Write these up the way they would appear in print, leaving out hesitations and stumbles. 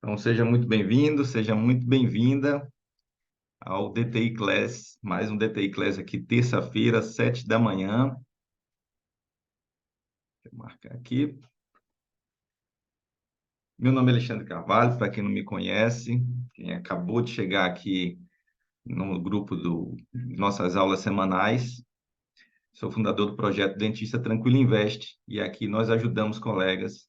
Então, seja muito bem-vindo, seja muito bem-vinda ao DTI Class, mais um DTI Class aqui, terça-feira, 7 da manhã. Deixa eu marcar aqui. Meu nome é Alexandre Carvalho, para quem não me conhece, quem acabou de chegar aqui no grupo de nossas aulas semanais, sou fundador do projeto Dentista Tranquilo Invest, e aqui nós ajudamos colegas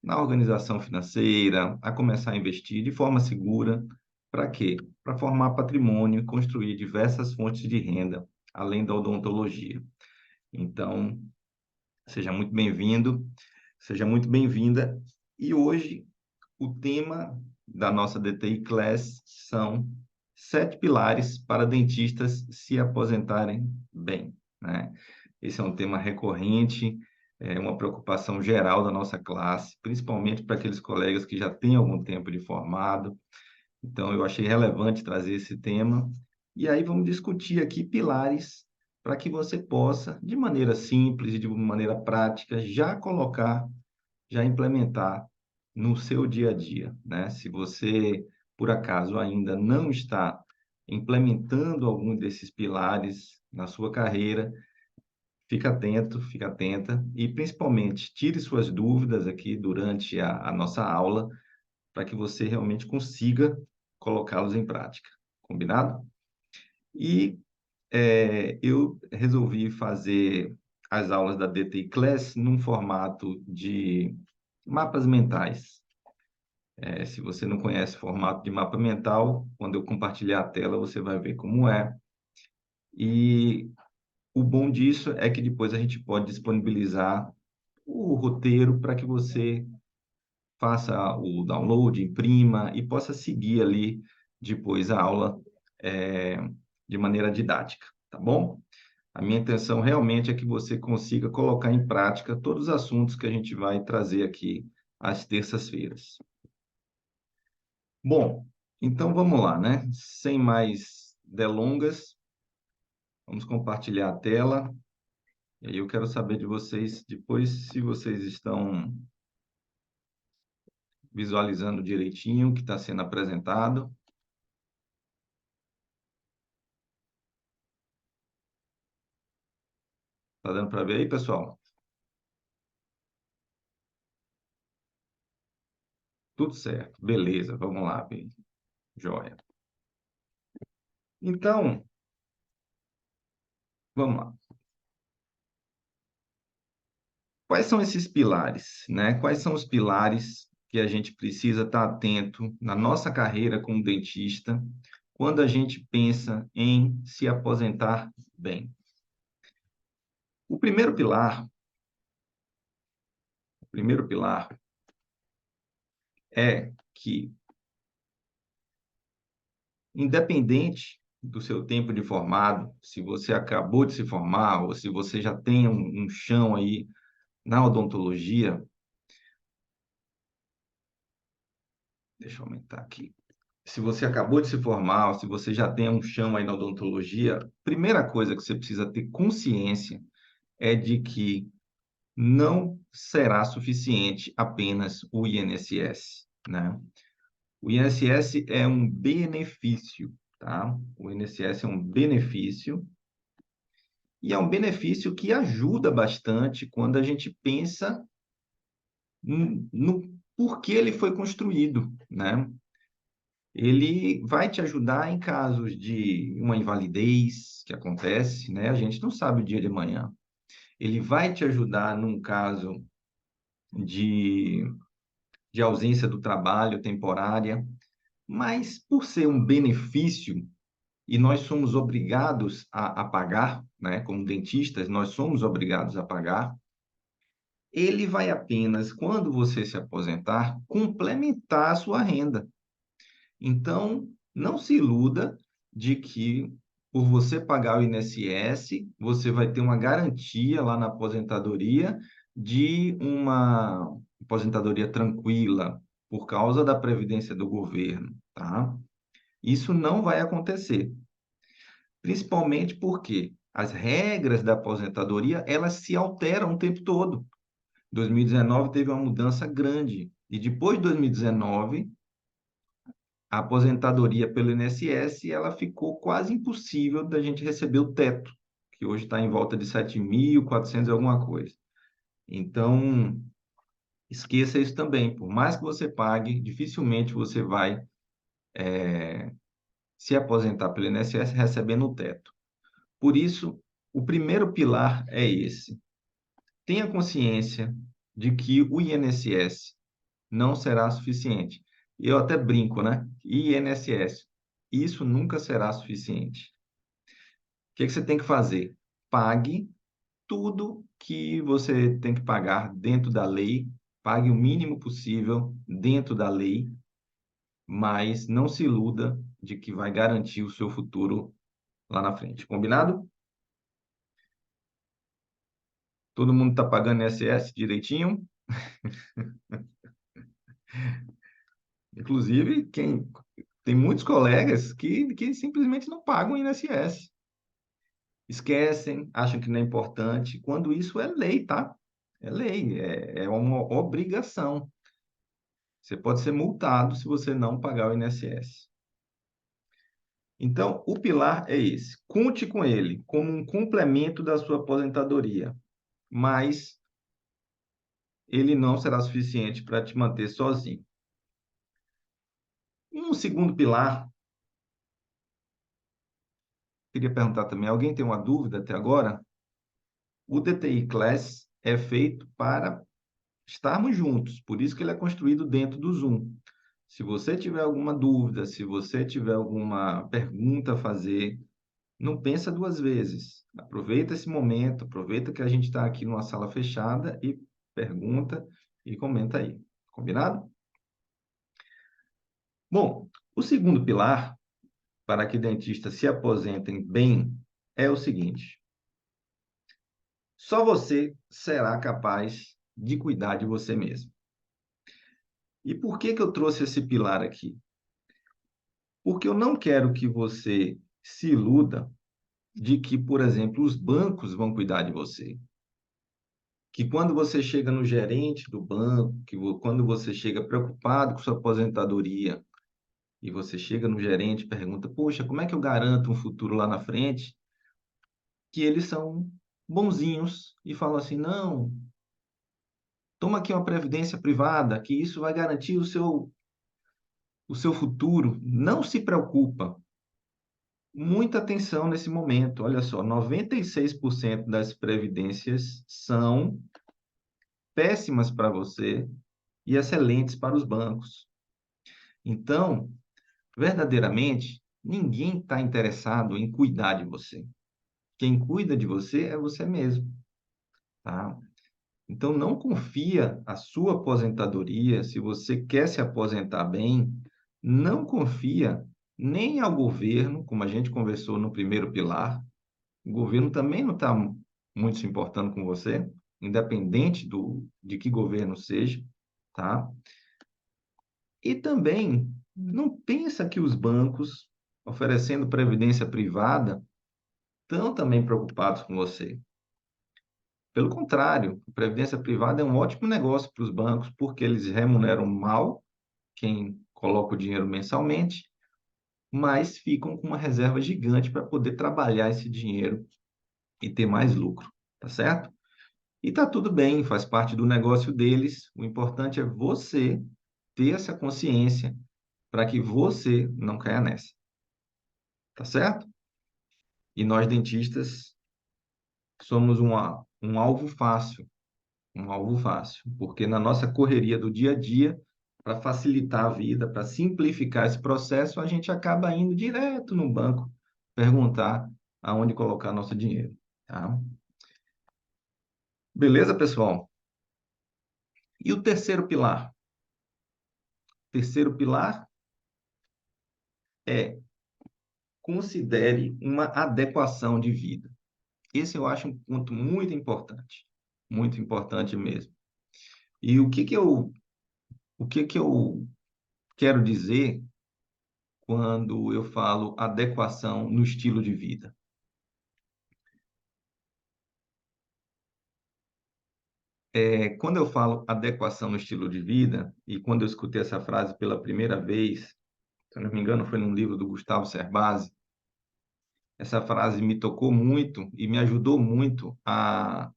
na organização financeira, a começar a investir de forma segura. Para quê? Para formar patrimônio e construir diversas fontes de renda, além da odontologia. Então, seja muito bem-vindo, seja muito bem-vinda. E hoje, o tema da nossa DTI Class são 7 pilares para dentistas se aposentarem bem, né? Esse é um tema recorrente, é uma preocupação geral da nossa classe, principalmente para aqueles colegas que já têm algum tempo de formado. Então, eu achei relevante trazer esse tema. E aí vamos discutir aqui pilares para que você possa, de maneira simples e de maneira prática, já colocar, já implementar no seu dia a dia, né? Se você, por acaso, ainda não está implementando algum desses pilares na sua carreira, fica atento, fica atenta e, principalmente, tire suas dúvidas aqui durante a nossa aula para que você realmente consiga colocá-los em prática. Combinado? E eu resolvi fazer as aulas da DTI Class num formato de mapas mentais. Se você não conhece o formato de mapa mental, quando eu compartilhar a tela, você vai ver como é. E o bom disso é que depois a gente pode disponibilizar o roteiro para que você faça o download, imprima e possa seguir ali depois a aula é, de maneira didática, tá bom? A minha intenção realmente é que você consiga colocar em prática todos os assuntos que a gente vai trazer aqui às terças-feiras. Bom, então vamos lá, né? Sem mais delongas, vamos compartilhar a tela. E aí eu quero saber de vocês depois se vocês estão visualizando direitinho o que está sendo apresentado. Tá dando para ver aí, pessoal? Tudo certo. Beleza, vamos lá, bem. Joia. Então, vamos lá. Quais são esses pilares, né? Quais são os pilares que a gente precisa estar atento na nossa carreira como dentista quando a gente pensa em se aposentar bem? O primeiro pilar é que, independente do seu tempo de formado, se você acabou de se formar ou se você já tem um chão aí na odontologia, deixa eu aumentar aqui. Se você acabou de se formar, ou se você já tem um chão aí na odontologia, primeira coisa que você precisa ter consciência é de que não será suficiente apenas o INSS, né? O INSS é um benefício, tá? O INSS é um benefício e é um benefício que ajuda bastante quando a gente pensa no porquê ele foi construído, né? Ele vai te ajudar em casos de uma invalidez que acontece, né? A gente não sabe o dia de amanhã. Ele vai te ajudar num caso de, de ausência do trabalho temporária, mas por ser um benefício, e nós somos obrigados a pagar, né? Como dentistas, nós somos obrigados a pagar, ele vai apenas, quando você se aposentar, complementar a sua renda. Então, não se iluda de que, por você pagar o INSS, você vai ter uma garantia lá na aposentadoria de uma aposentadoria tranquila, por causa da previdência do governo, tá? Isso não vai acontecer, principalmente porque as regras da aposentadoria, elas se alteram o tempo todo. 2019 teve uma mudança grande, e depois de 2019 a aposentadoria pelo INSS, ela ficou quase impossível da gente receber o teto, que hoje está em volta de 7.400 e alguma coisa. Então, esqueça isso também. Por mais que você pague, dificilmente você vai se aposentar pelo INSS recebendo o teto. Por isso, o primeiro pilar é esse. Tenha consciência de que o INSS não será suficiente. Eu até brinco, né? INSS, isso nunca será suficiente. O que que você tem que fazer? Pague tudo que você tem que pagar dentro da lei, pague o mínimo possível dentro da lei, mas não se iluda de que vai garantir o seu futuro lá na frente. Combinado? Todo mundo está pagando INSS direitinho? Inclusive, tem muitos colegas que simplesmente não pagam INSS. Esquecem, acham que não é importante, quando isso é lei, tá? É lei, é uma obrigação. Você pode ser multado se você não pagar o INSS. Então, o pilar é esse. Conte com ele como um complemento da sua aposentadoria, mas ele não será suficiente para te manter sozinho. Um segundo pilar, queria perguntar também, alguém tem uma dúvida até agora? O DTI Class é feito para estarmos juntos, por isso que ele é construído dentro do Zoom. Se você tiver alguma dúvida, se você tiver alguma pergunta a fazer, não pensa duas vezes. Aproveita esse momento, aproveita que a gente está aqui numa sala fechada e pergunta e comenta aí. Combinado? Bom, o segundo pilar para que dentistas se aposentem bem é o seguinte: só você será capaz de cuidar de você mesmo. E por que que eu trouxe esse pilar aqui? Porque eu não quero que você se iluda de que, por exemplo, os bancos vão cuidar de você. Que quando você chega no gerente do banco, quando você chega preocupado com sua aposentadoria, e você chega no gerente e pergunta, poxa, como é que eu garanto um futuro lá na frente? Que eles são bonzinhos e falam assim, não, toma aqui uma previdência privada, que isso vai garantir o seu futuro. Não se preocupa. Muita atenção nesse momento. Olha só, 96% das previdências são péssimas para você e excelentes para os bancos. Então, verdadeiramente, ninguém está interessado em cuidar de você. Quem cuida de você é você mesmo, tá? Então, não confia a sua aposentadoria, se você quer se aposentar bem, não confia nem ao governo, como a gente conversou no primeiro pilar. O governo também não está muito se importando com você, independente de que governo seja, tá? E também não pensa que os bancos, oferecendo previdência privada, estão também preocupados com você. Pelo contrário, a previdência privada é um ótimo negócio para os bancos, porque eles remuneram mal quem coloca o dinheiro mensalmente, mas ficam com uma reserva gigante para poder trabalhar esse dinheiro e ter mais lucro, tá certo? E tá tudo bem, faz parte do negócio deles. O importante é você ter essa consciência para que você não caia nessa, tá certo? E nós dentistas somos um alvo fácil, porque na nossa correria do dia a dia, para facilitar a vida, para simplificar esse processo, a gente acaba indo direto no banco perguntar aonde colocar nosso dinheiro, tá? Beleza, pessoal? E o terceiro pilar? O terceiro pilar é considere uma adequação de vida. Esse eu acho um ponto muito importante mesmo. E o que que eu quero dizer quando eu falo adequação no estilo de vida? Quando eu falo adequação no estilo de vida, e quando eu escutei essa frase pela primeira vez, Se eu não me engano, foi num livro do Gustavo Cerbasi. Essa frase me tocou muito e me ajudou muito a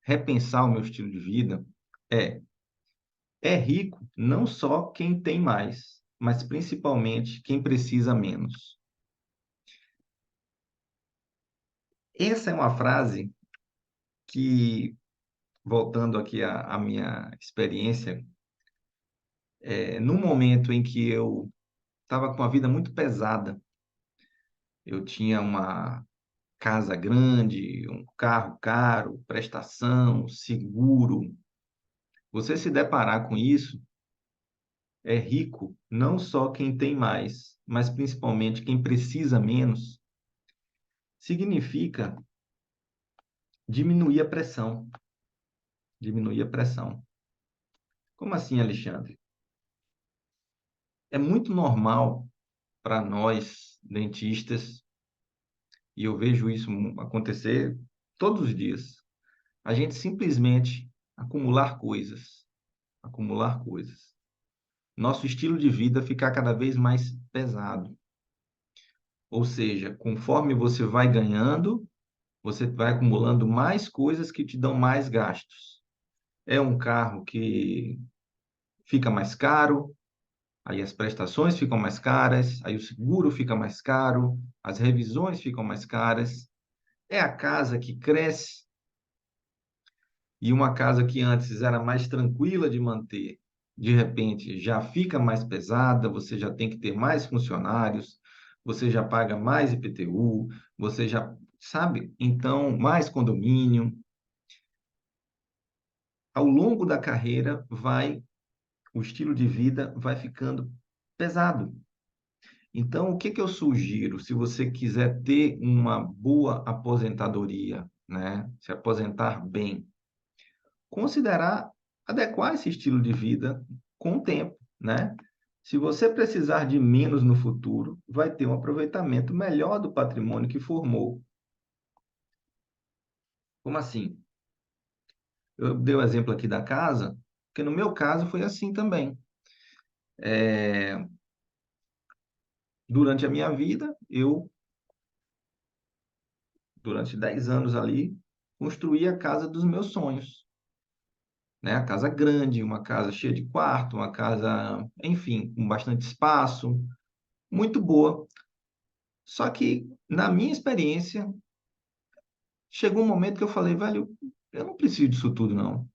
repensar o meu estilo de vida. É, é rico não só quem tem mais, mas principalmente quem precisa menos. Essa é uma frase que, voltando aqui à minha experiência, no momento em que eu estava com a vida muito pesada, eu tinha uma casa grande, um carro caro, prestação, seguro. Você se deparar com isso, é rico não só quem tem mais, mas principalmente quem precisa menos, significa diminuir a pressão. Diminuir a pressão. Como assim, Alexandre? É muito normal para nós, dentistas, e eu vejo isso acontecer todos os dias, a gente simplesmente acumular coisas, acumular coisas. Nosso estilo de vida ficar cada vez mais pesado. Ou seja, conforme você vai ganhando, você vai acumulando mais coisas que te dão mais gastos. É um carro que fica mais caro, aí as prestações ficam mais caras, aí o seguro fica mais caro, as revisões ficam mais caras. É a casa que cresce e uma casa que antes era mais tranquila de manter, de repente já fica mais pesada, você já tem que ter mais funcionários, você já paga mais IPTU, você já sabe, então mais condomínio. Ao longo da carreira o estilo de vida vai ficando pesado. Então, o que que eu sugiro, se você quiser ter uma boa aposentadoria, né? Se aposentar bem, considerar adequar esse estilo de vida com o tempo, né? Se você precisar de menos no futuro, vai ter um aproveitamento melhor do patrimônio que formou. Como assim? Eu dei o exemplo aqui da casa, porque no meu caso foi assim também. É, durante a minha vida, durante 10 anos ali, construí a casa dos meus sonhos, né? A casa grande, uma casa cheia de quarto, uma casa, enfim, com bastante espaço, muito boa. Só que, na minha experiência, chegou um momento que eu falei, velho, eu não preciso disso tudo, não.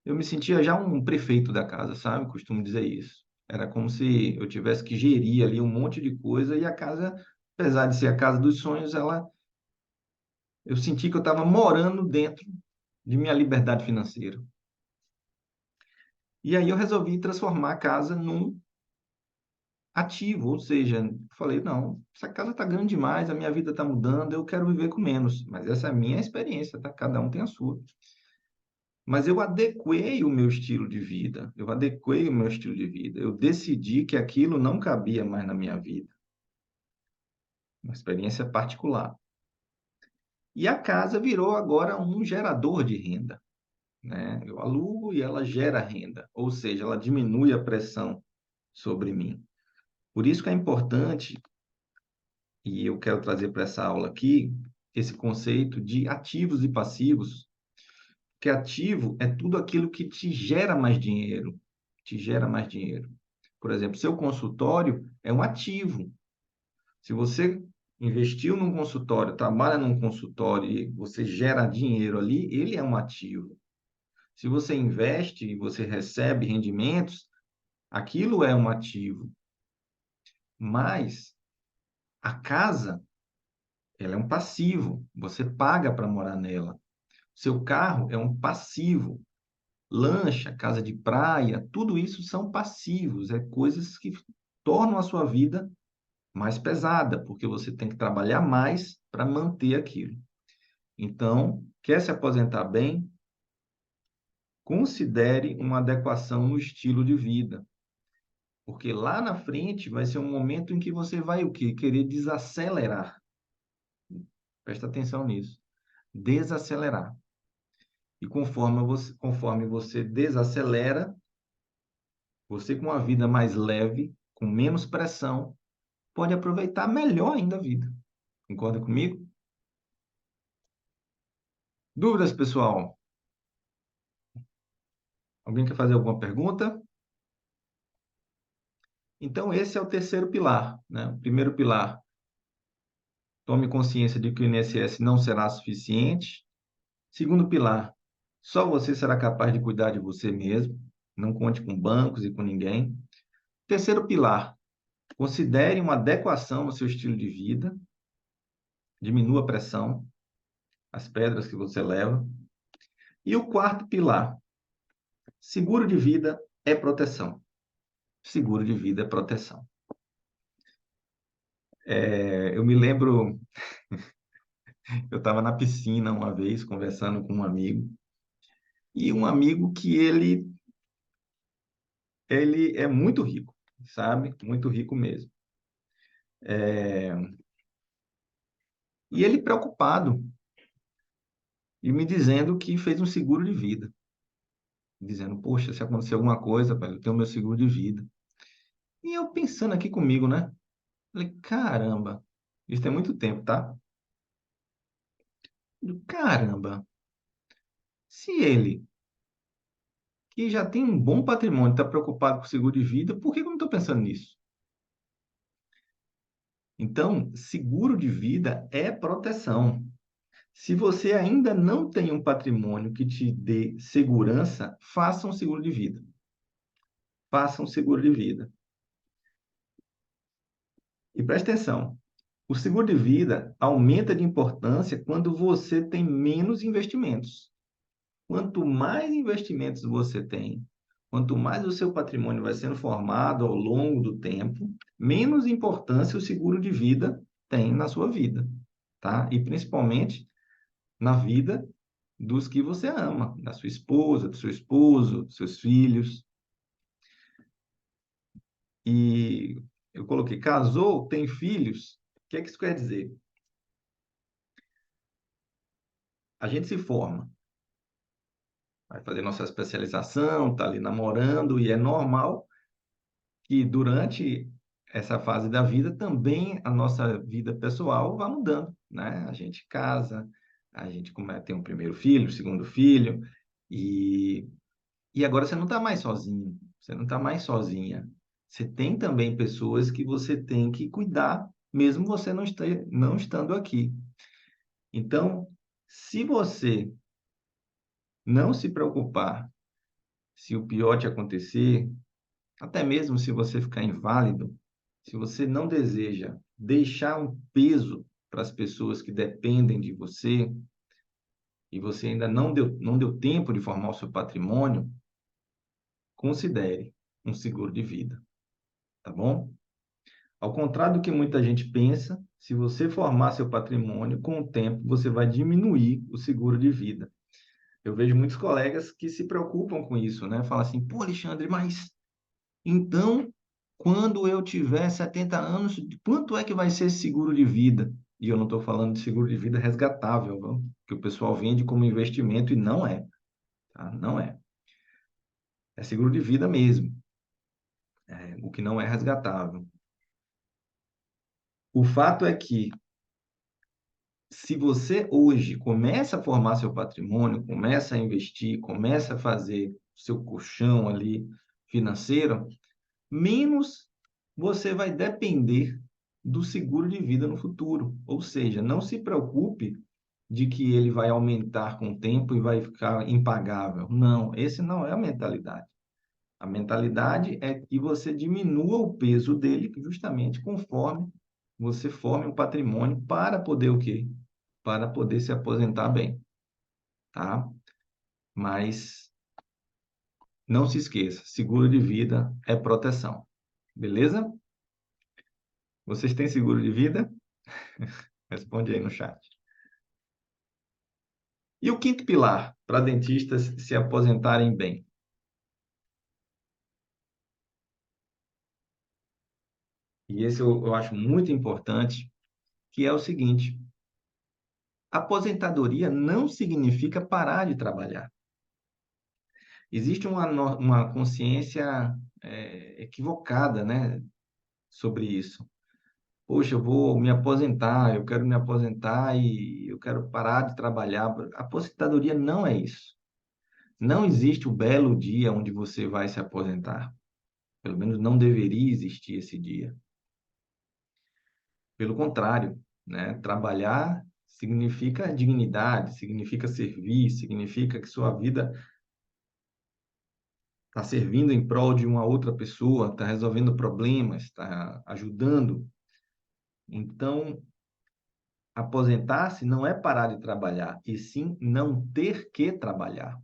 Eu me sentia já um prefeito da casa, sabe? Costumo dizer isso. Era como se eu tivesse que gerir ali um monte de coisa e a casa, apesar de ser a casa dos sonhos, eu senti que eu estava morando dentro de minha liberdade financeira. E aí eu resolvi transformar a casa num ativo, ou seja, falei, não, essa casa está grande demais, a minha vida está mudando, eu quero viver com menos. Mas essa é a minha experiência, tá? Cada um tem a sua. Mas eu adequei o meu estilo de vida, eu adequei o meu estilo de vida. Eu decidi que aquilo não cabia mais na minha vida. Uma experiência particular. E a casa virou agora um gerador de renda, né? Eu alugo e ela gera renda, ou seja, ela diminui a pressão sobre mim. Por isso que é importante, e eu quero trazer para essa aula aqui, esse conceito de ativos e passivos, que ativo é tudo aquilo que te gera mais dinheiro, te gera mais dinheiro. Por exemplo, seu consultório é um ativo. Se você investiu num consultório, trabalha num consultório e você gera dinheiro ali, ele é um ativo. Se você investe e você recebe rendimentos, aquilo é um ativo. Mas a casa, ela é um passivo. Você paga para morar nela. Seu carro é um passivo. Lancha, casa de praia, tudo isso são passivos, é coisas que tornam a sua vida mais pesada, porque você tem que trabalhar mais para manter aquilo. Então, quer se aposentar bem? Considere uma adequação no estilo de vida, porque lá na frente vai ser um momento em que você vai o quê? Querer desacelerar. Presta atenção nisso. Desacelerar. E conforme você desacelera, você com uma vida mais leve, com menos pressão, pode aproveitar melhor ainda a vida. Concorda comigo? Dúvidas, pessoal? Alguém quer fazer alguma pergunta? Então, esse é o terceiro pilar, né? O primeiro pilar, tome consciência de que o INSS não será suficiente. Segundo pilar, só você será capaz de cuidar de você mesmo. Não conte com bancos e com ninguém. Terceiro pilar, considere uma adequação no seu estilo de vida. Diminua a pressão, as pedras que você leva. E o quarto pilar, seguro de vida é proteção. Seguro de vida é proteção. Eu me lembro, eu estava na piscina uma vez, conversando com um amigo, e um amigo que ele é muito rico, sabe? Muito rico mesmo. E ele preocupado, e me dizendo que fez um seguro de vida. Dizendo, poxa, se acontecer alguma coisa, pai, eu tenho meu seguro de vida. E eu pensando aqui comigo, né? Falei, caramba, isso tem muito tempo, tá? Caramba, se ele, que já tem um bom patrimônio, está preocupado com seguro de vida, por que eu não estou pensando nisso? Então, seguro de vida é proteção. Se você ainda não tem um patrimônio que te dê segurança, faça um seguro de vida. Faça um seguro de vida. E preste atenção, o seguro de vida aumenta de importância quando você tem menos investimentos. Quanto mais investimentos você tem, quanto mais o seu patrimônio vai sendo formado ao longo do tempo, menos importância o seguro de vida tem na sua vida, tá? E principalmente na vida dos que você ama, da sua esposa, do seu esposo, dos seus filhos. E eu coloquei, casou, tem filhos, o que é que isso quer dizer? A gente se forma, vai fazer nossa especialização, tá ali namorando, e é normal que durante essa fase da vida também a nossa vida pessoal vai mudando, né? A gente casa, a gente tem um primeiro filho, segundo filho, e, e agora você não está mais sozinho, você não está mais sozinha. Você tem também pessoas que você tem que cuidar, mesmo você não estando aqui. Então, se você não se preocupar, se o pior te acontecer, até mesmo se você ficar inválido, se você não deseja deixar um peso para as pessoas que dependem de você, e você ainda não deu tempo de formar o seu patrimônio, considere um seguro de vida, tá bom? Ao contrário do que muita gente pensa, se você formar seu patrimônio, com o tempo você vai diminuir o seguro de vida. Eu vejo muitos colegas que se preocupam com isso, né? Falam assim, pô, Alexandre, mas então, quando eu tiver 70 anos, quanto é que vai ser esse seguro de vida? E eu não estou falando de seguro de vida resgatável, não, que o pessoal vende como investimento e não é, tá? Não é. É seguro de vida mesmo, o que não é resgatável. O fato é que, se você hoje começa a formar seu patrimônio, começa a investir, começa a fazer seu colchão ali financeiro, menos você vai depender do seguro de vida no futuro. Ou seja, não se preocupe de que ele vai aumentar com o tempo e vai ficar impagável. Não, esse não é a mentalidade. A mentalidade é que você diminua o peso dele justamente conforme você forme um patrimônio para poder o quê? Para poder se aposentar bem, tá? Mas não se esqueça, seguro de vida é proteção. Beleza? Vocês têm seguro de vida? Responde aí no chat. E o quinto pilar para dentistas se aposentarem bem? E esse eu acho muito importante, que é o seguinte: aposentadoria não significa parar de trabalhar. Existe uma consciência equivocada, né? sobre isso. Poxa, eu vou me aposentar, eu quero me aposentar e eu quero parar de trabalhar. A aposentadoria não é isso. Não existe o belo dia onde você vai se aposentar. Pelo menos não deveria existir esse dia. Pelo contrário, né? Trabalhar significa dignidade, significa servir, significa que sua vida está servindo em prol de uma outra pessoa, está resolvendo problemas, está ajudando. Então, aposentar-se não é parar de trabalhar, e sim não ter que trabalhar.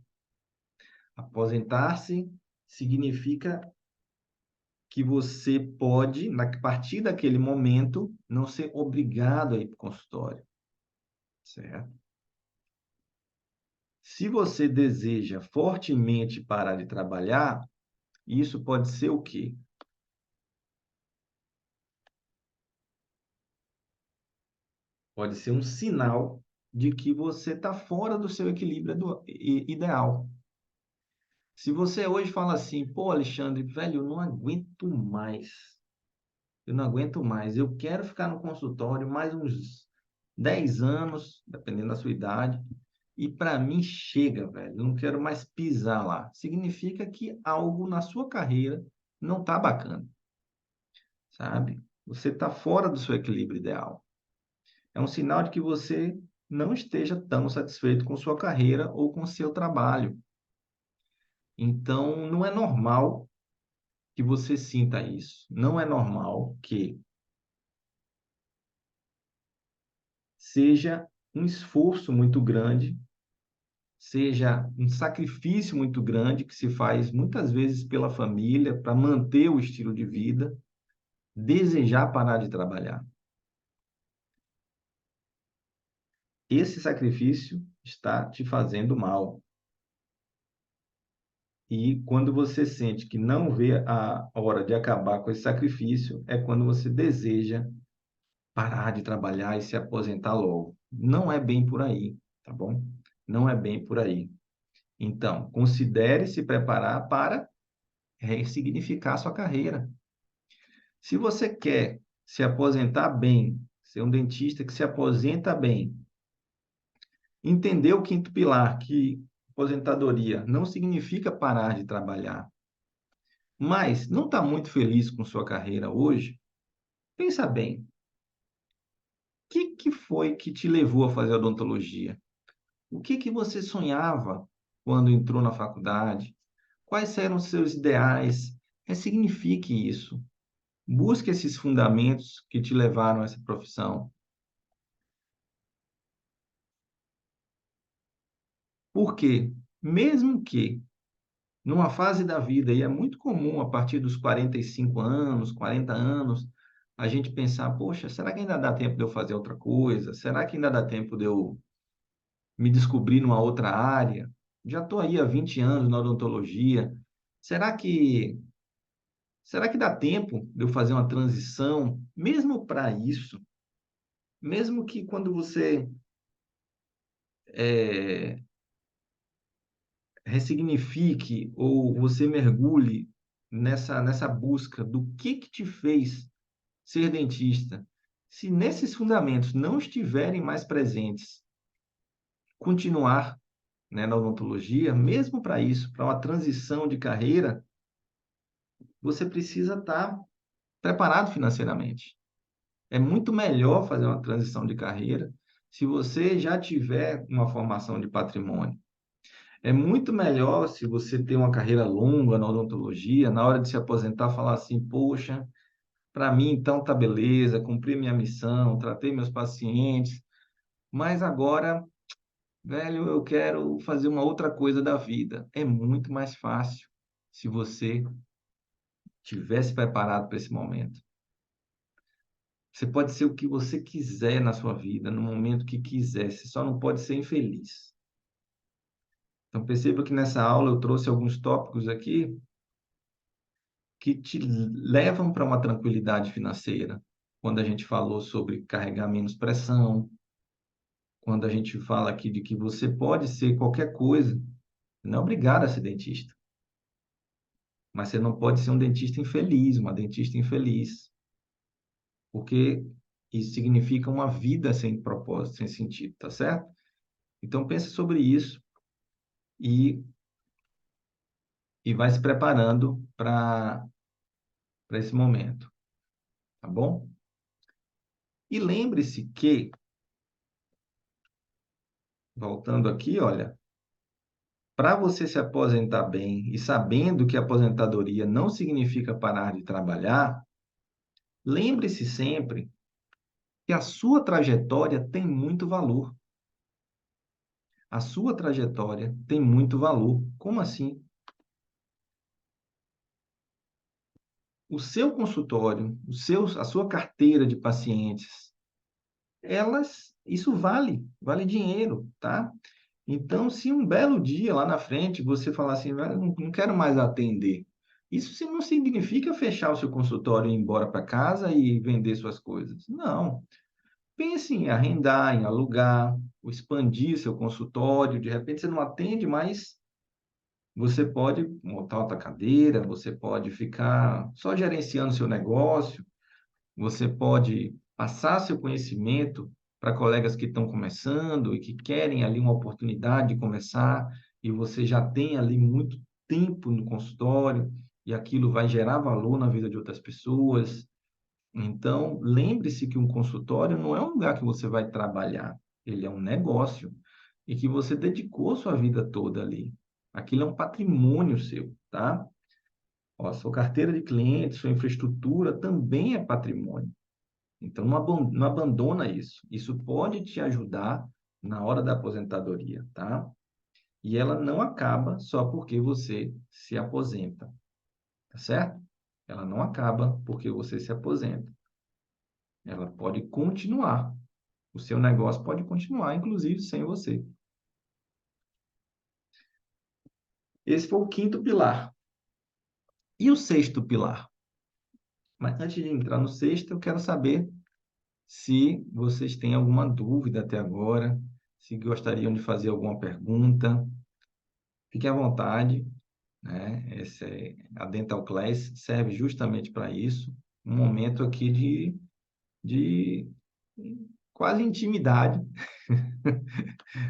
Aposentar-se significa que você pode, a partir daquele momento, não ser obrigado a ir para o consultório, certo? Se você deseja fortemente parar de trabalhar, isso pode ser o quê? Pode ser um sinal de que você está fora do seu equilíbrio ideal. Se você hoje fala assim, pô, Alexandre, velho, eu não aguento mais. Eu não aguento mais. Eu quero ficar no consultório mais uns 10 anos, dependendo da sua idade, e para mim chega, velho. Eu não quero mais pisar lá. Significa que algo na sua carreira não está bacana, sabe? Você está fora do seu equilíbrio ideal. É um sinal de que você não esteja tão satisfeito com sua carreira ou com seu trabalho. Então, não é normal que você sinta isso. Não é normal que seja um esforço muito grande, seja um sacrifício muito grande que se faz muitas vezes pela família para manter o estilo de vida, desejar parar de trabalhar. Esse sacrifício está te fazendo mal. E quando você sente que não vê a hora de acabar com esse sacrifício, é quando você deseja parar de trabalhar e se aposentar logo. Não é bem por aí, tá bom? Não é bem por aí. Então, considere se preparar para ressignificar sua carreira. Se você quer se aposentar bem, ser um dentista que se aposenta bem, entender o quinto pilar, que aposentadoria não significa parar de trabalhar, mas não está muito feliz com sua carreira hoje, pensa bem, o que foi que te levou a fazer odontologia? O que você sonhava quando entrou na faculdade? Quais eram os seus ideais? Ressignifique isso. Busque esses fundamentos que te levaram a essa profissão. Porque, mesmo que numa fase da vida, e é muito comum a partir dos 45 anos, 40 anos, a gente pensar, poxa, será que ainda dá tempo de eu fazer outra coisa? Será que ainda dá tempo de eu me descobrir numa outra área? Já estou aí há 20 anos na odontologia. Será que será que dá tempo de eu fazer uma transição, mesmo para isso? Mesmo que quando você é, ressignifique ou você mergulhe nessa busca do que te fez ser dentista, se nesses fundamentos não estiverem mais presentes, continuar, né, na odontologia, mesmo para isso, para uma transição de carreira, você precisa estar preparado financeiramente. É muito melhor fazer uma transição de carreira se você já tiver uma formação de patrimônio. É muito melhor se você tem uma carreira longa na odontologia, na hora de se aposentar, falar assim, poxa, para mim então tá beleza, cumpri minha missão, tratei meus pacientes, mas agora, velho, eu quero fazer uma outra coisa da vida. É muito mais fácil se você tivesse preparado para esse momento. Você pode ser o que você quiser na sua vida, no momento que quiser, você só não pode ser infeliz. Então, perceba que nessa aula eu trouxe alguns tópicos aqui que te levam para uma tranquilidade financeira. Quando a gente falou sobre carregar menos pressão, quando a gente fala aqui de que você pode ser qualquer coisa, não é obrigado a ser dentista, mas você não pode ser um dentista infeliz, uma dentista infeliz. porque isso significa uma vida sem propósito, sem sentido, tá certo? Então, pense sobre isso e, e vai se preparando para esse momento, tá bom? E lembre-se que, voltando aqui, olha, para você se aposentar bem e sabendo que a aposentadoria não significa parar de trabalhar, lembre-se sempre que a sua trajetória tem muito valor. A sua trajetória tem muito valor. Como assim? O seu consultório, a sua carteira de pacientes, isso vale dinheiro, tá? Então, se um belo dia lá na frente você falar assim, "Ah, não quero mais atender", isso não significa fechar o seu consultório e ir embora para casa e vender suas coisas. Não. Pense em arrendar, em alugar, ou expandir seu consultório. De repente você não atende, mas você pode montar outra cadeira, você pode ficar só gerenciando seu negócio, você pode passar seu conhecimento para colegas que estão começando e que querem ali uma oportunidade de começar, e você já tem ali muito tempo no consultório, e aquilo vai gerar valor na vida de outras pessoas. Então, lembre-se que um consultório não é um lugar que você vai trabalhar, ele é um negócio e que você dedicou sua vida toda ali. Aquilo é um patrimônio seu, tá? Ó, sua carteira de clientes, sua infraestrutura também é patrimônio. Então, não abandona isso. Isso pode te ajudar na hora da aposentadoria, tá? E ela não acaba só porque você se aposenta, tá certo? Ela não acaba porque você se aposenta. Ela pode continuar. O seu negócio pode continuar, inclusive sem você. Esse foi o quinto pilar. E o sexto pilar? Mas antes de entrar no sexto, eu quero saber se vocês têm alguma dúvida até agora, se gostariam de fazer alguma pergunta. Fiquem à vontade, né? A Dental Class serve justamente para isso. Um momento aqui de quase intimidade,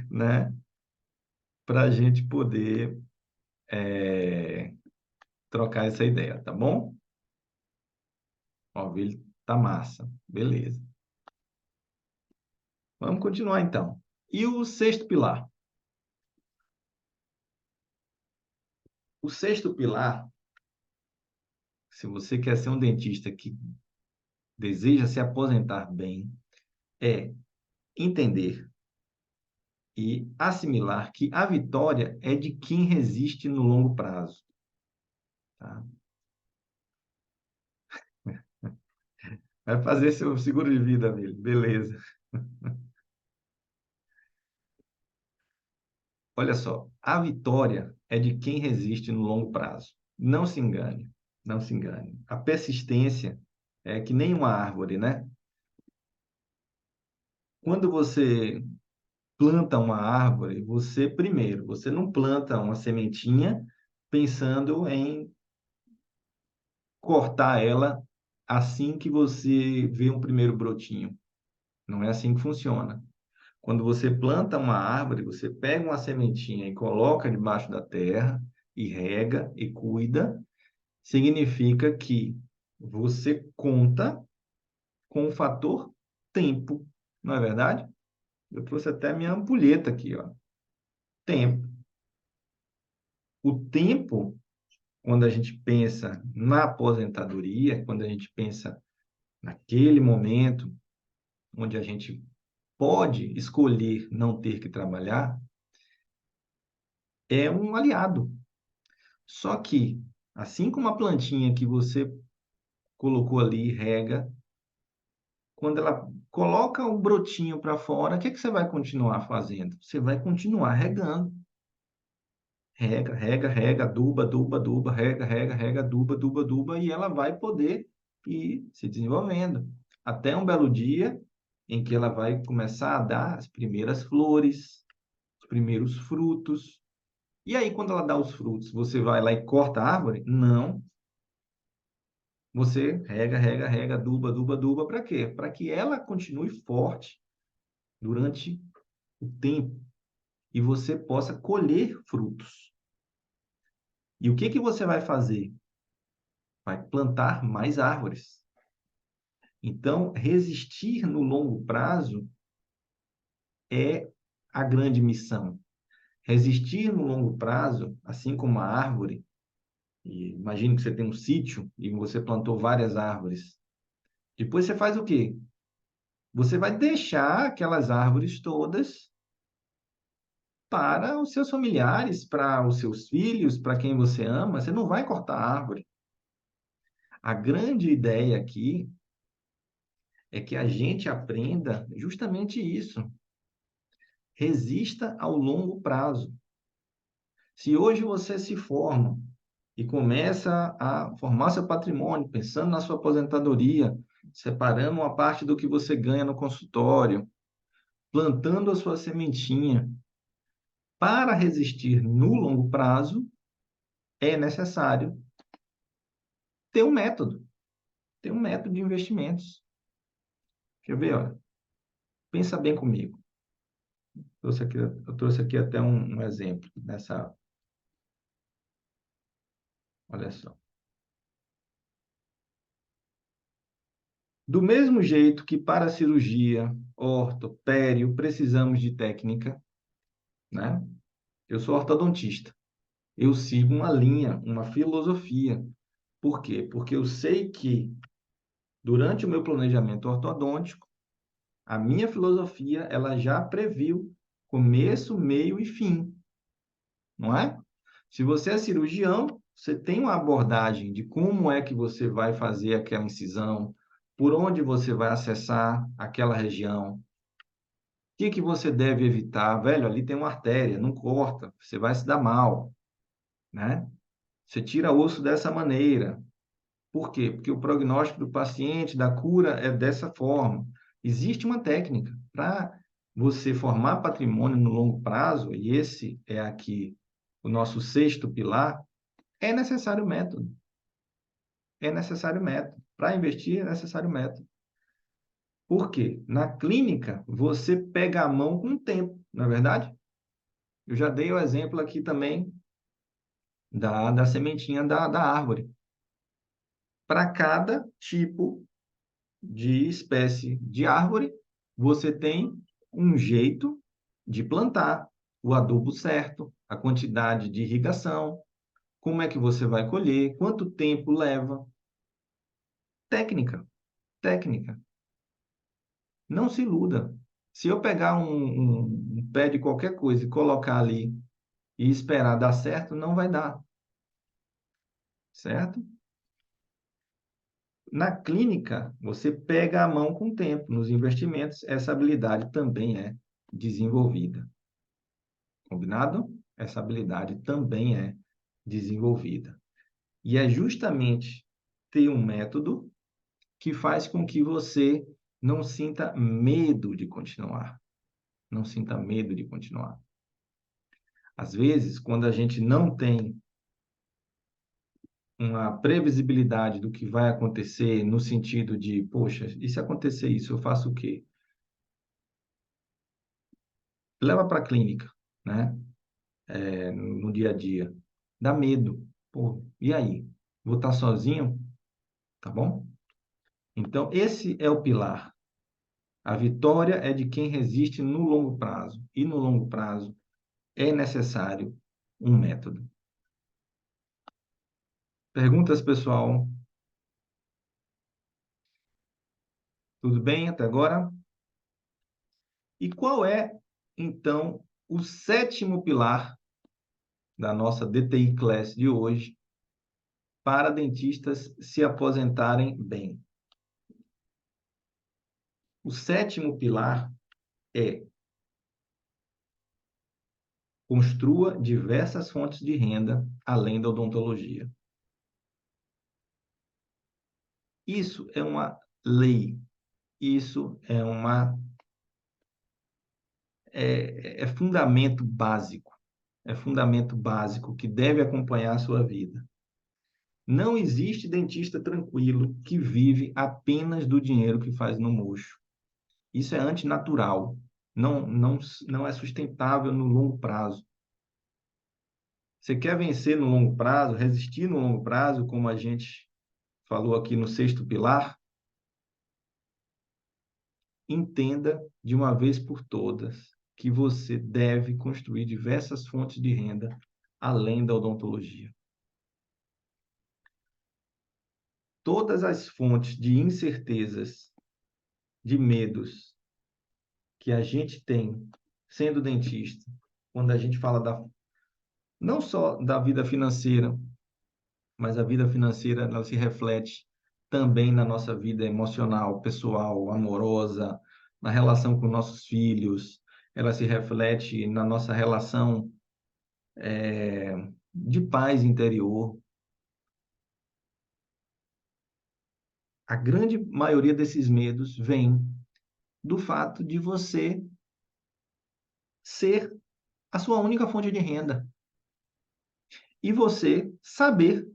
né? Para a gente poder trocar essa ideia, tá bom? Ó, o vídeo tá massa. Beleza. Vamos continuar então. E o sexto pilar? O sexto pilar, se você quer ser um dentista que deseja se aposentar bem, é entender e assimilar que a vitória é de quem resiste no longo prazo. Tá? Vai fazer seu seguro de vida, dele. Beleza. Olha só, a vitória é de quem resiste no longo prazo. Não se engane, não se engane. A persistência é que nem uma árvore, né? Quando você planta uma árvore, você não planta uma sementinha pensando em cortar ela assim que você vê um primeiro brotinho. Não é assim que funciona. Quando você planta uma árvore, você pega uma sementinha e coloca debaixo da terra e rega e cuida, significa que você conta com o fator tempo, não é verdade? Eu trouxe até minha ampulheta aqui, ó. Tempo. O tempo, quando a gente pensa na aposentadoria, quando a gente pensa naquele momento onde a gente pode escolher não ter que trabalhar, é um aliado. Só que, assim como a plantinha que você colocou ali, rega, quando ela coloca o brotinho para fora, o que é que você vai continuar fazendo? Você vai continuar regando. Rega, rega, rega, aduba, aduba, aduba, rega, rega, rega, aduba, aduba, aduba, e ela vai poder ir se desenvolvendo. Até um belo dia em que ela vai começar a dar as primeiras flores, os primeiros frutos. E aí, quando ela dá os frutos, você vai lá e corta a árvore? Não. Você rega, rega, rega, aduba, aduba, aduba, para quê? Para que ela continue forte durante o tempo e você possa colher frutos. E o que que você vai fazer? Vai plantar mais árvores. Então, resistir no longo prazo é a grande missão. Resistir no longo prazo, assim como a árvore, e imagine que você tem um sítio e você plantou várias árvores. Depois você faz o quê? Você vai deixar aquelas árvores todas para os seus familiares, para os seus filhos, para quem você ama. Você não vai cortar a árvore. A grande ideia aqui é que a gente aprenda justamente isso. Resista ao longo prazo. Se hoje você se forma e começa a formar seu patrimônio, pensando na sua aposentadoria, separando uma parte do que você ganha no consultório, plantando a sua sementinha, para resistir no longo prazo, é necessário ter um método de investimentos. Quer ver? Olha, pensa bem comigo. Eu trouxe aqui até um exemplo nessa. Olha só. Do mesmo jeito que para a cirurgia, orto, pério, precisamos de técnica, né? Eu sou ortodontista. Eu sigo uma linha, uma filosofia. Por quê? Porque eu sei que durante o meu planejamento ortodôntico, a minha filosofia, ela já previu começo, meio e fim, não é? Se você é cirurgião, você tem uma abordagem de como é que você vai fazer aquela incisão, por onde você vai acessar aquela região, o que que você deve evitar. Velho, ali tem uma artéria, não corta, você vai se dar mal, né? Você tira osso dessa maneira. Por quê? Porque o prognóstico do paciente, da cura, é dessa forma. Existe uma técnica para você formar patrimônio no longo prazo, e esse é aqui o nosso sexto pilar, é necessário método. É necessário método. Para investir, é necessário método. Por quê? Na clínica, você pega a mão com o tempo, não é verdade? Eu já dei o exemplo aqui também da sementinha da árvore. Para cada tipo de espécie de árvore, você tem um jeito de plantar, o adubo certo, a quantidade de irrigação, como é que você vai colher, quanto tempo leva. Técnica, técnica. Não se iluda. Se eu pegar um pé de qualquer coisa e colocar ali e esperar dar certo, não vai dar, certo? Na clínica, você pega a mão com o tempo. Nos investimentos, essa habilidade também é desenvolvida. Combinado? Essa habilidade também é desenvolvida. E é justamente ter um método que faz com que você não sinta medo de continuar. Não sinta medo de continuar. Às vezes, quando a gente não tem uma previsibilidade do que vai acontecer, no sentido de, poxa, e se acontecer isso, eu faço o quê? Leva para a clínica, né? No dia a dia. Dá medo. Pô, e aí? Vou estar sozinho? Tá bom? Então, esse é o pilar. A vitória é de quem resiste no longo prazo. E no longo prazo é necessário um método. Perguntas, pessoal? Tudo bem até agora? E qual é, então, o sétimo pilar da nossa DTI Class de hoje para dentistas se aposentarem bem? O sétimo pilar é: construa diversas fontes de renda além da odontologia. Isso é uma lei. Isso é fundamento básico. É fundamento básico que deve acompanhar a sua vida. Não existe dentista tranquilo que vive apenas do dinheiro que faz no mocho. Isso é antinatural. Não é sustentável no longo prazo. Você quer vencer no longo prazo, resistir no longo prazo, como a gente falou aqui no sexto pilar? Entenda de uma vez por todas que você deve construir diversas fontes de renda além da odontologia. Todas as fontes de incertezas, de medos que a gente tem sendo dentista, quando a gente fala não só da vida financeira, mas a vida financeira ela se reflete também na nossa vida emocional, pessoal, amorosa, na relação com nossos filhos, ela se reflete na nossa relação de paz interior. A grande maioria desses medos vem do fato de você ser a sua única fonte de renda e você saber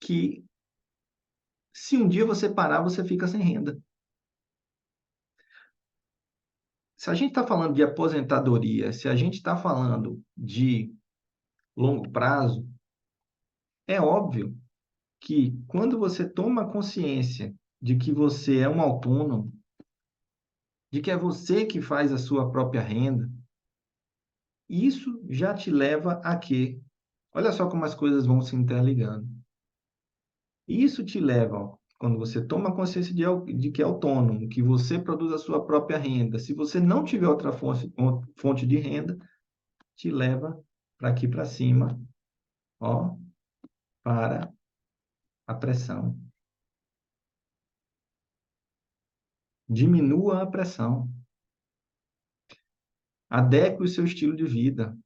que se um dia você parar, você fica sem renda. Se a gente está falando de aposentadoria, se a gente está falando de longo prazo, é óbvio que quando você toma consciência de que você é um autônomo, de que é você que faz a sua própria renda, isso já te leva a quê? Olha só como as coisas vão se interligando. Isso te leva, quando você toma consciência de que é autônomo, que você produz a sua própria renda, se você não tiver outra fonte de renda, te leva para aqui para cima, ó, para a pressão. Diminua a pressão. Adeque o seu estilo de vida.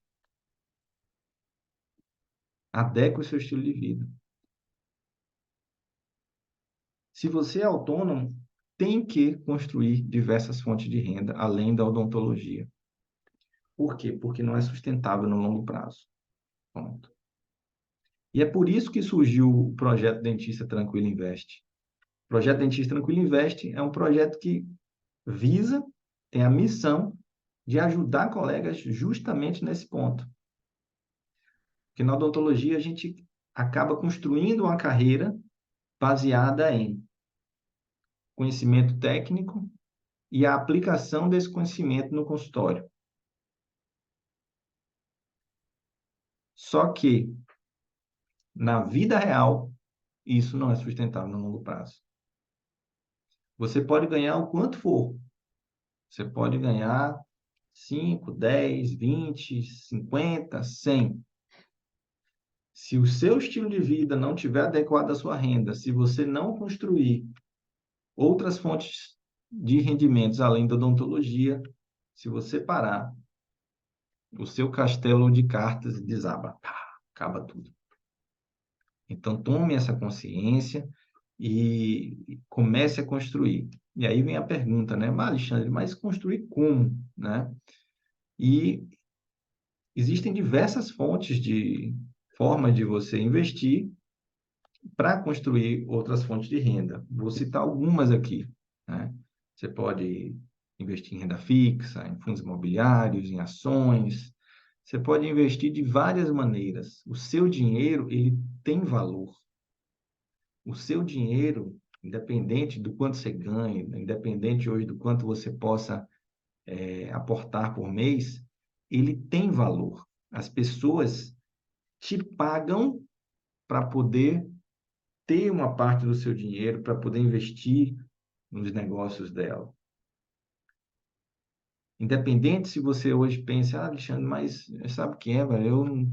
Adeque o seu estilo de vida. Se você é autônomo, tem que construir diversas fontes de renda, além da odontologia. Por quê? Porque não é sustentável no longo prazo. Ponto. E é por isso que surgiu o projeto Dentista Tranquilo Invest. O projeto Dentista Tranquilo Invest é um projeto que visa, tem a missão de ajudar colegas justamente nesse ponto. Porque na odontologia a gente acaba construindo uma carreira baseada em conhecimento técnico e a aplicação desse conhecimento no consultório. Só que, na vida real, isso não é sustentável no longo prazo. Você pode ganhar o quanto for. Você pode ganhar 5, 10, 20, 50, 100. Se o seu estilo de vida não estiver adequado à sua renda, se você não construir outras fontes de rendimentos além da odontologia, se você parar, o seu castelo de cartas desaba. Pá, acaba tudo. Então, tome essa consciência e comece a construir. E aí vem a pergunta, né? Mas, Alexandre, mas construir como, né? E existem diversas formas de você investir para construir outras fontes de renda. Vou citar algumas aqui, né? Você pode investir em renda fixa, em fundos imobiliários, em ações. Você pode investir de várias maneiras. O seu dinheiro, ele tem valor. O seu dinheiro, independente do quanto você ganha, independente hoje do quanto você possa aportar por mês, ele tem valor. As pessoas te pagam para poder ter uma parte do seu dinheiro, para poder investir nos negócios dela. Independente se você hoje pensa, Alexandre, mas sabe o que é, velho?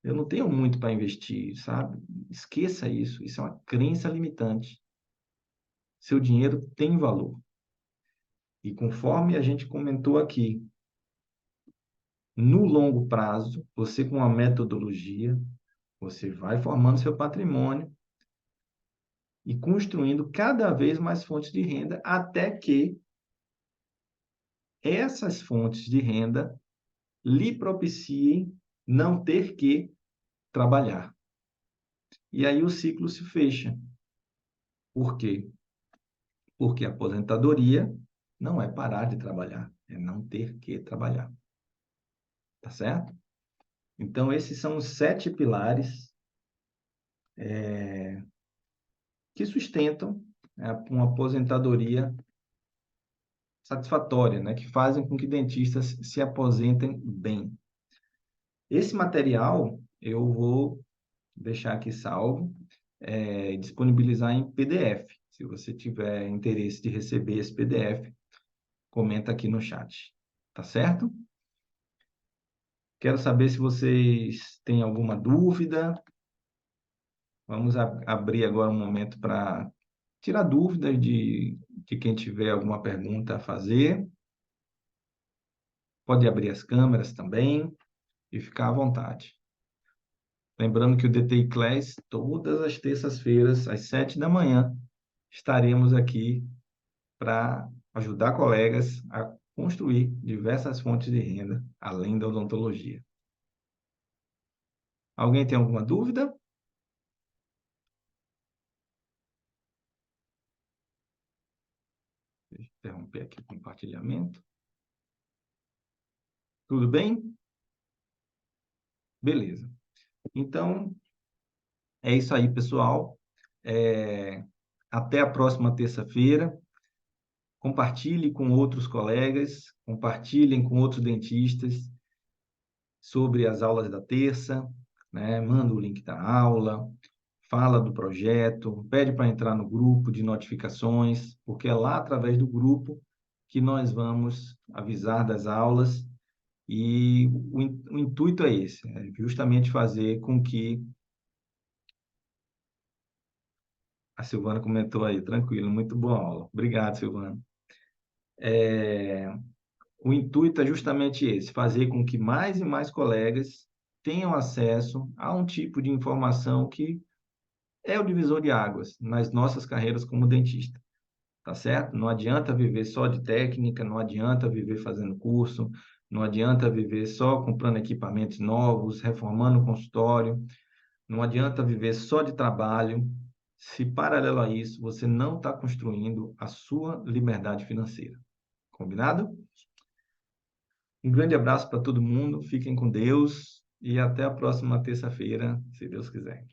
Eu não tenho muito para investir, sabe? Esqueça isso. Isso é uma crença limitante. Seu dinheiro tem valor. E conforme a gente comentou aqui, no longo prazo, você com uma metodologia, você vai formando seu patrimônio e construindo cada vez mais fontes de renda até que essas fontes de renda lhe propiciem não ter que trabalhar. e aí o ciclo se fecha. Por quê? Porque a aposentadoria não é parar de trabalhar, é não ter que trabalhar. Tá certo? Então, esses são os 7 pilares que sustentam, né, uma aposentadoria satisfatória, né? Que fazem com que dentistas se aposentem bem. Esse material eu vou deixar aqui salvo, disponibilizar em PDF. Se você tiver interesse de receber esse PDF, comenta aqui no chat. Tá certo? Quero saber se vocês têm alguma dúvida. Vamos abrir agora um momento para tirar dúvidas de quem tiver alguma pergunta a fazer. Pode abrir as câmeras também e ficar à vontade. Lembrando que o DTI Class, todas as terças-feiras, às 7 da manhã, estaremos aqui para ajudar colegas a construir diversas fontes de renda, além da odontologia. Alguém tem alguma dúvida? Deixa eu interromper aqui o compartilhamento. Tudo bem? Beleza. Então, é isso aí, pessoal. Até a próxima terça-feira. Compartilhe com outros colegas, compartilhem com outros dentistas sobre as aulas da terça, né? Manda o link da aula, fala do projeto, pede para entrar no grupo de notificações, porque é lá através do grupo que nós vamos avisar das aulas e o intuito é esse, é justamente fazer com que a Silvana comentou aí, tranquilo, muito boa aula. Obrigado, Silvana. O intuito é justamente esse, fazer com que mais e mais colegas tenham acesso a um tipo de informação que é o divisor de águas nas nossas carreiras como dentista, tá certo? Não adianta viver só de técnica, não adianta viver fazendo curso, não adianta viver só comprando equipamentos novos, reformando o consultório, não adianta viver só de trabalho, se paralelo a isso você não está construindo a sua liberdade financeira. Combinado? Um grande abraço para todo mundo, fiquem com Deus e até a próxima terça-feira, se Deus quiser.